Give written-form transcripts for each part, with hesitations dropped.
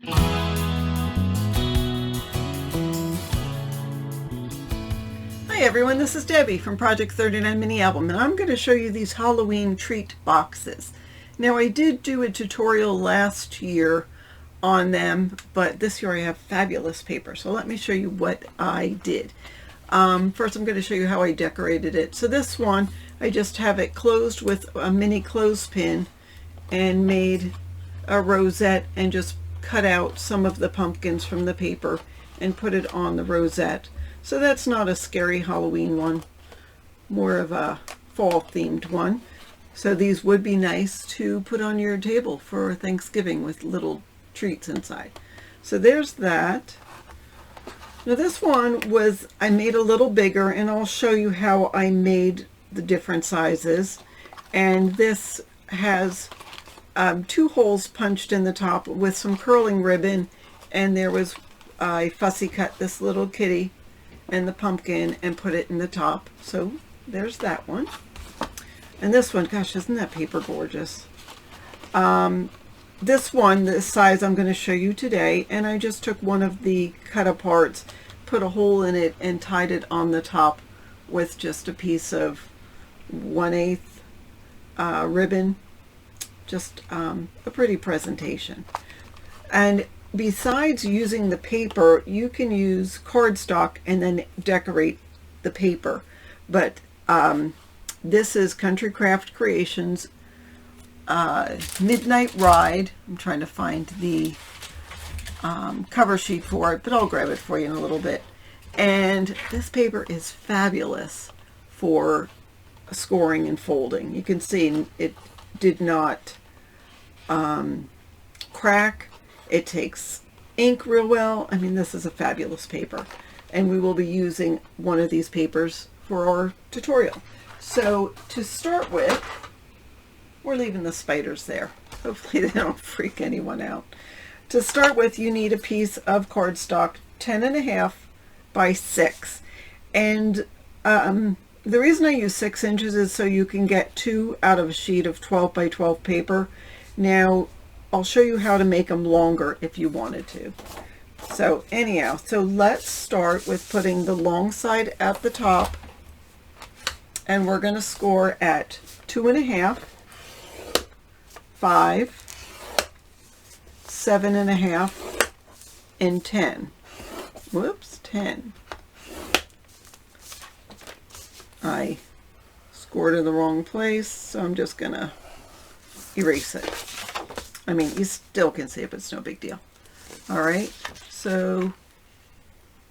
Hi everyone, this is Debbie from Project 39 Mini Album, and I'm going to show you these Halloween treat boxes. Now, I did do a tutorial last year on them, but this year I have fabulous paper, so let me show you what I did. First I'm going to show you how I decorated it. So this one, I just have it closed with a mini clothespin and made a rosette and just cut out some of the pumpkins from the paper and put it on the rosette. So that's not a scary Halloween one, more of a fall themed one. So these would be nice to put on your table for Thanksgiving with little treats inside. So there's that. Now this one was, I made a little bigger, and I'll show you how I made the different sizes. And this has 2 holes punched in the top with some curling ribbon, and there was, I fussy cut this little kitty and the pumpkin and put it in the top. So there's that one. And this one, gosh, isn't that paper gorgeous? This one, this size I'm going to show you today, and I just took one of the cut aparts, put a hole in it, and tied it on the top with just a piece of 1/8 ribbon. Just a pretty presentation. And besides using the paper, you can use cardstock and then decorate the paper. But this is Country Craft Creations Midnight Ride. I'm trying to find the cover sheet for it, but I'll grab it for you in a little bit. And this paper is fabulous for scoring and folding. You can see it did not crack. It takes ink real well. I mean, this is a fabulous paper, and we will be using one of these papers for our tutorial. So to start with, we're leaving the spiders there. Hopefully they don't freak anyone out. To start with, you need a piece of cardstock 10.5 by 6, and the reason I use 6 inches is so you can get 2 out of a sheet of 12 by 12 paper. Now I'll show you how to make them longer if you wanted to. So anyhow, so let's start with putting the long side at the top, and we're going to score at 2.5, 5, 7.5, and 10. Whoops, 10. I scored in the wrong place, so I'm just going to erase it. I mean, you still can see it, but it's no big deal. All right, so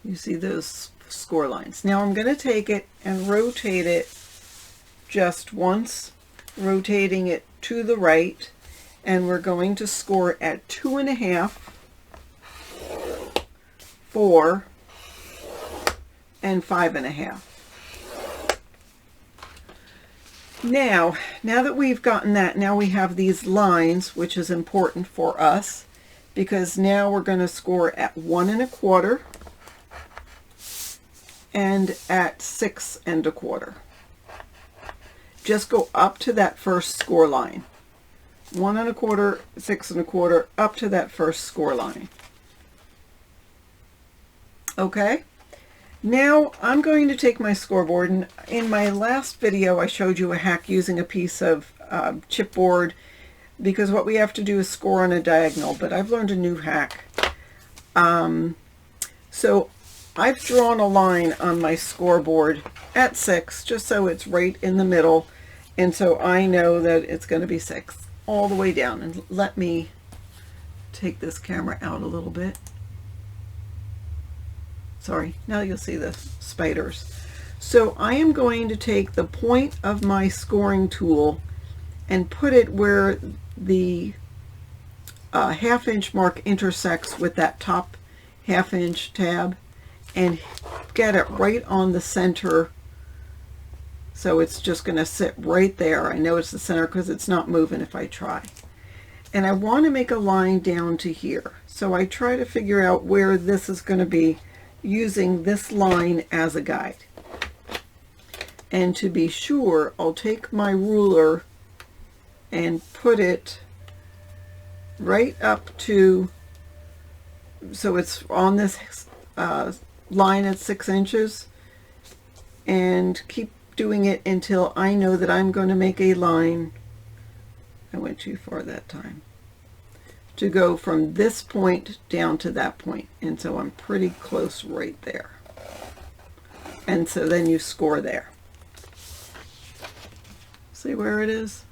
you see those score lines. Now I'm going to take it and rotate it just once, rotating it to the right, and we're going to score at 2.5, 4, and 5.5. Now that we've gotten that, now we have these lines, which is important for us, because now we're going to score at 1.25 and at 6 1/4. Just go up to that first score line. 1.25, 6 1/4, up to that first score line. Okay? Now I'm going to take my scoreboard, and in my last video I showed you a hack using a piece of chipboard, because what we have to do is score on a diagonal, but I've learned a new hack. So I've drawn a line on my scoreboard at 6, just so it's right in the middle, and so I know that it's going to be 6 all the way down. And let me take this camera out a little bit. Sorry, now you'll see the spiders. So I am going to take the point of my scoring tool and put it where the 1/2 inch mark intersects with that top 1/2 inch tab, and get it right on the center. So it's just going to sit right there. I know it's the center because it's not moving if I try. And I want to make a line down to here. So I try to figure out where this is going to be using this line as a guide. And to be sure, I'll take my ruler and put it right up to so it's on this line at 6 inches, and keep doing it until I know that I'm going to make a line. I went too far that time, to go from this point down to that point, and so I'm pretty close right there. And so then you score there. See where it is?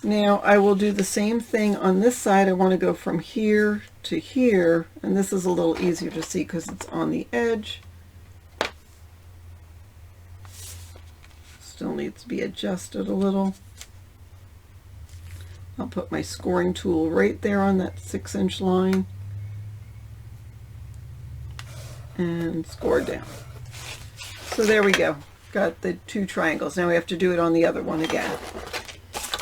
Now I will do the same thing on this side. I want to go from here to here, and this is a little easier to see because it's on the edge. Still needs to be adjusted a little. I'll put my scoring tool right there on that 6-inch line and score down. So there we go. Got the 2 triangles. Now we have to do it on the other one again.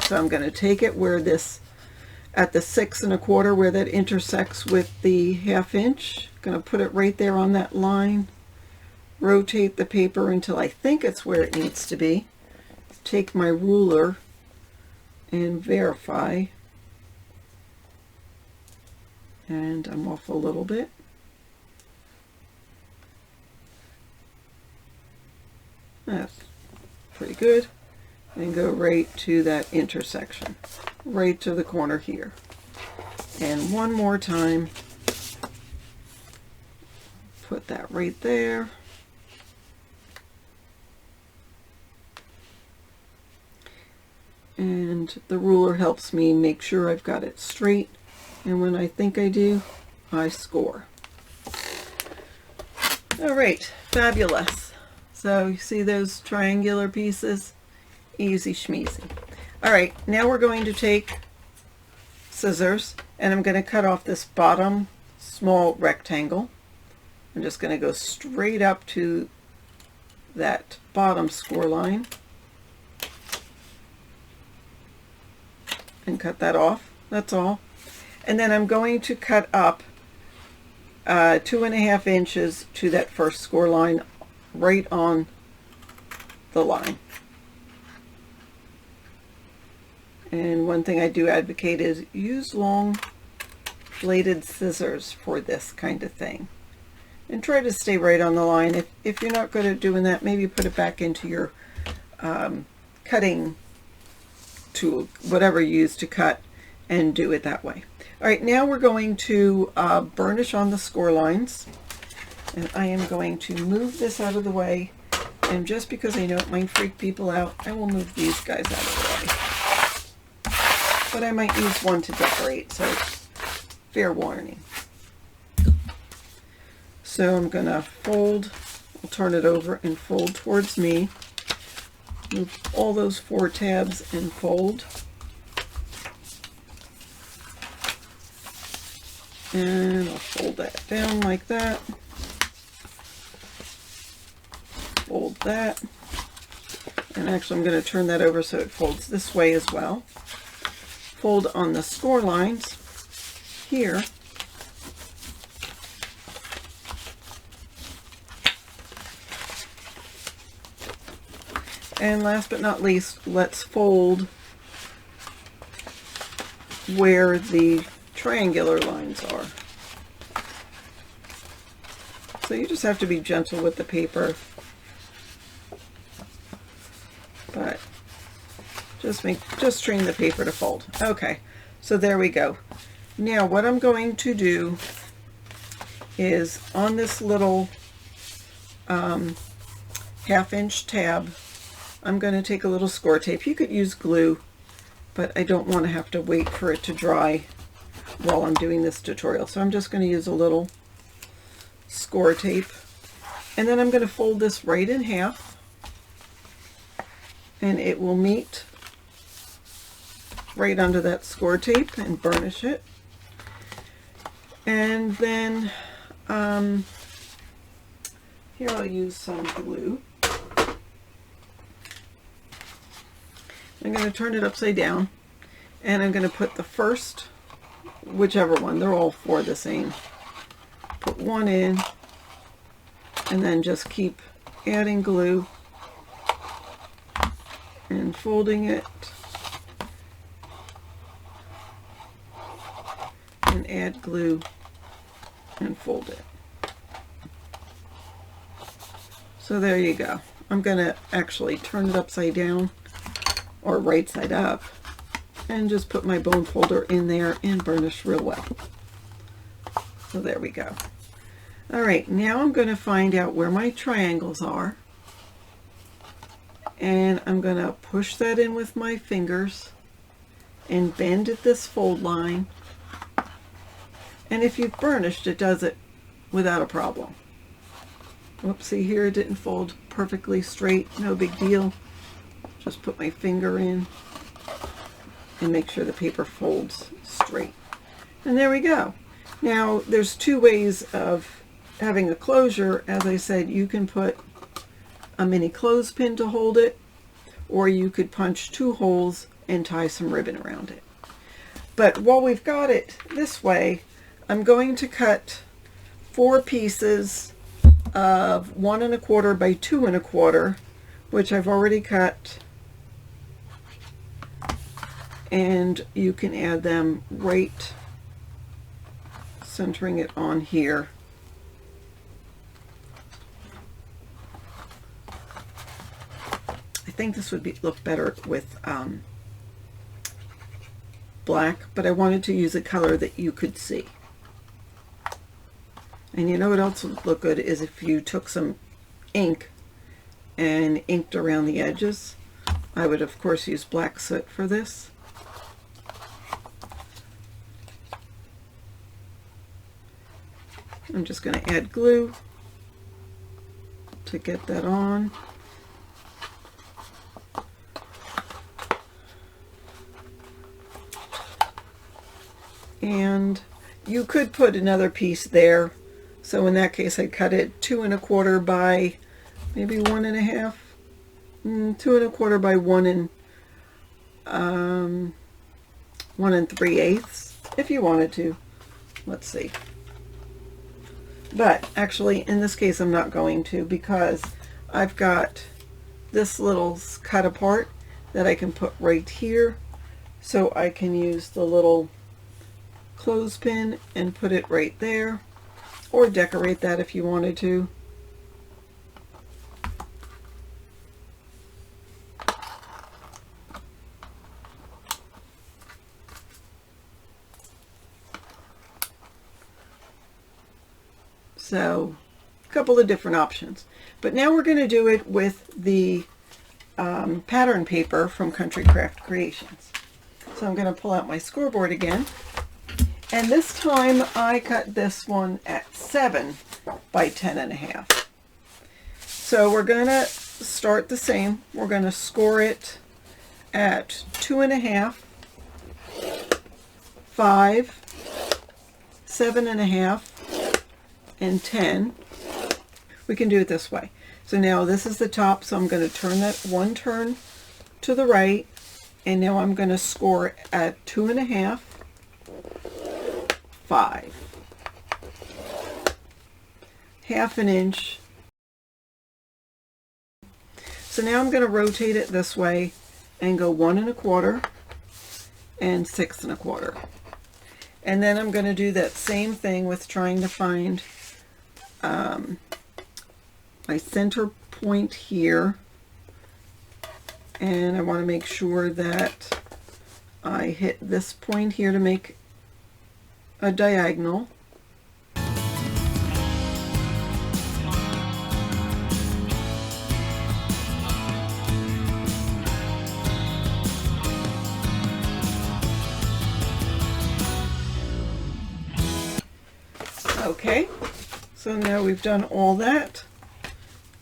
So I'm going to take it where this, at the 6 1/4, where that intersects with the 1/2 inch. Going to put it right there on that line. Rotate the paper until I think it's where it needs to be. Take my ruler and verify. And I'm off a little bit. That's pretty good. And go right to that intersection, right to the corner here. And one more time, put that right there. And the ruler helps me make sure I've got it straight. And when I think I do, I score. All right, fabulous. So you see those triangular pieces? Easy schmeezy. All right, now we're going to take scissors, and I'm going to cut off this bottom small rectangle. I'm just going to go straight up to that bottom score line and cut that off. That's all. And then I'm going to cut up 2 1/2 inches to that first score line, right on the line. And one thing I do advocate is use long bladed scissors for this kind of thing. And try to stay right on the line. If you're not good at doing that, maybe put it back into your cutting tool, whatever you use to cut, and do it that way. All right, now we're going to burnish on the score lines. And I am going to move this out of the way. And just because I know it might freak people out, I will move these guys out of the way. But I might use one to decorate, so fair warning. So I'm going to fold, I'll turn it over and fold towards me. Move all those 4 tabs and fold. And I'll fold that down like that. Fold that. And actually I'm going to turn that over so it folds this way as well. Fold on the score lines here. And last but not least, let's fold where the triangular lines are. So you just have to be gentle with the paper, but just train the paper to fold. Okay, so there we go. Now what I'm going to do is on this little 1/2 inch tab, I'm going to take a little score tape. You could use glue, but I don't want to have to wait for it to dry while I'm doing this tutorial. So I'm just going to use a little score tape. And then I'm going to fold this right in half. And it will meet right under that score tape and burnish it. And then here I'll use some glue. I'm going to turn it upside down, and I'm going to put the first, whichever one, they're all 4 the same. Put one in, and then just keep adding glue and folding it, and add glue and fold it. So there you go. I'm going to actually turn it upside down or right side up and just put my bone folder in there and burnish real well. So there we go. All right, now I'm going to find out where my triangles are, and I'm going to push that in with my fingers and bend at this fold line. And if you've burnished, it does it without a problem. Whoopsie, here it didn't fold perfectly straight, no big deal. Just put my finger in and make sure the paper folds straight. And there we go. Now there's two ways of having a closure. As I said, you can put a mini clothespin to hold it, or you could punch 2 holes and tie some ribbon around it. But while we've got it this way, I'm going to cut 4 pieces of 1 1/4 by 2 1/4, which I've already cut, and you can add them right centering it on here. I think this would look better with black, but I wanted to use a color that you could see. And you know what else would look good is if you took some ink and inked around the edges. I would of course use black soot for this. I'm just going to add glue to get that on. And you could put another piece there. So in that case, I'd cut it 2 1/4 by maybe 1 1/2, 2 1/4 by 1 3/8, if you wanted to. Let's see. But actually, in this case, I'm not going to, because I've got this little cut apart that I can put right here. So I can use the little clothespin and put it right there, or decorate that if you wanted to. So a couple of different options. But now we're going to do it with the pattern paper from Country Craft Creations. So I'm going to pull out my scoreboard again. And this time I cut this one at 7 by 10 1/2. So we're going to start the same. We're going to score it at 2 1/2, 5, 7 1/2, and 10. We can do it this way. So now this is the top, so I'm going to turn that one turn to the right, and now I'm going to score at 2 1/2, 5, 1/2 inch. So now I'm going to rotate it this way and go 1 1/4 and 6 1/4. And then I'm going to do that same thing with trying to find my center point here, and I want to make sure that I hit this point here to make a diagonal. Okay, so now we've done all that.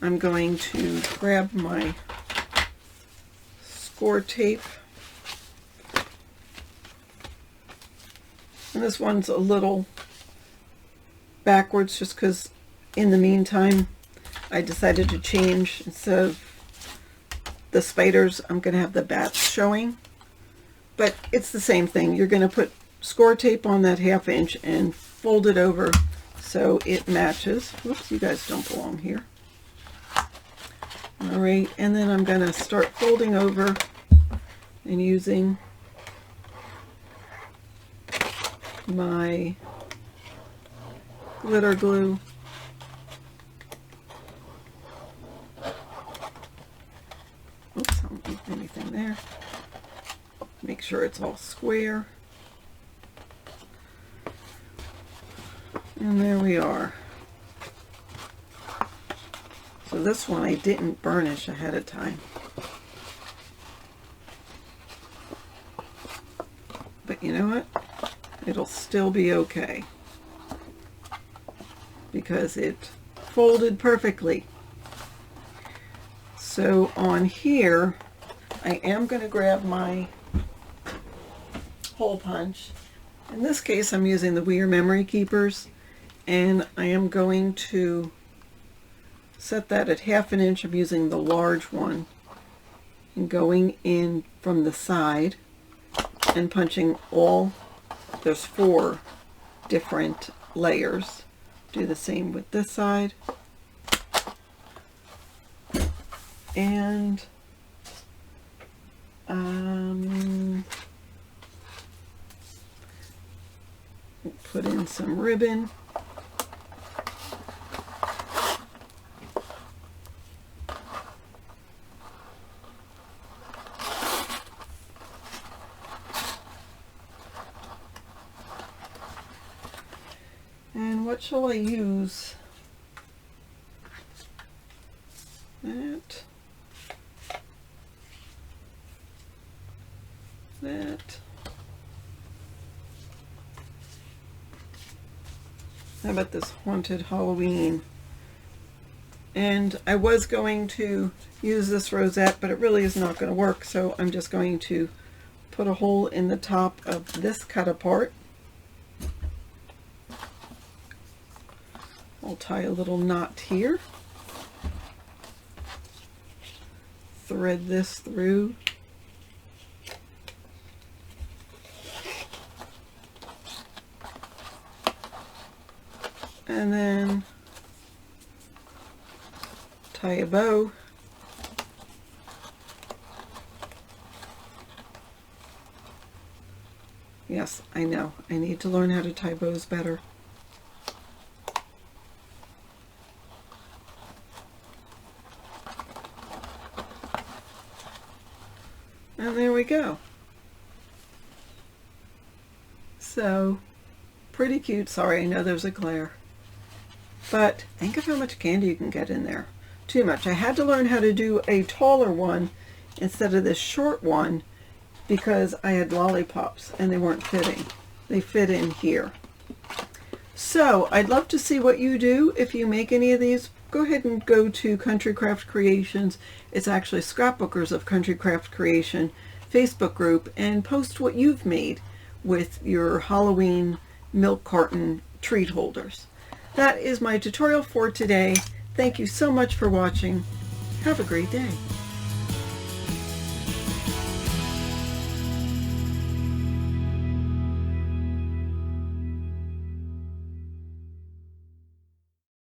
I'm going to grab my score tape, and this one's a little backwards just because in the meantime I decided to change. Instead of the spiders, I'm going to have the bats showing, but it's the same thing. You're going to put score tape on that 1/2 inch and fold it over so it matches. Whoops, you guys don't belong here. All right, and then I'm going to start folding over and using my glitter glue. Oops, I don't leave anything there. Make sure it's all square. And there we are. So this one I didn't burnish ahead of time. But you know what? It'll still be okay, because it folded perfectly. So on here, I am going to grab my hole punch. In this case, I'm using the Weir Memory Keepers, and I am going to set that at 1/2 inch. I'm using the large one, and going in from the side and punching all, there's 4 different layers. Do the same with this side. And put in some ribbon. And what shall I use? That. How about this Haunted Halloween? And I was going to use this rosette, but it really is not going to work, so I'm just going to put a hole in the top of this cut apart. I'll tie a little knot here. Thread this through. And then tie a bow. Yes, I know. I need to learn how to tie bows better. And there we go. So, pretty cute. Sorry, I know there's a glare. But think of how much candy you can get in there. Too much. I had to learn how to do a taller one instead of this short one because I had lollipops and they weren't fitting. They fit in here. So I'd love to see what you do if you make any of these. Go ahead and go to Country Craft Creations. It's actually Scrapbookers of Country Craft Creation Facebook group, and post what you've made with your Halloween milk carton treat holders. That is my tutorial for today. Thank you so much for watching. Have a great day.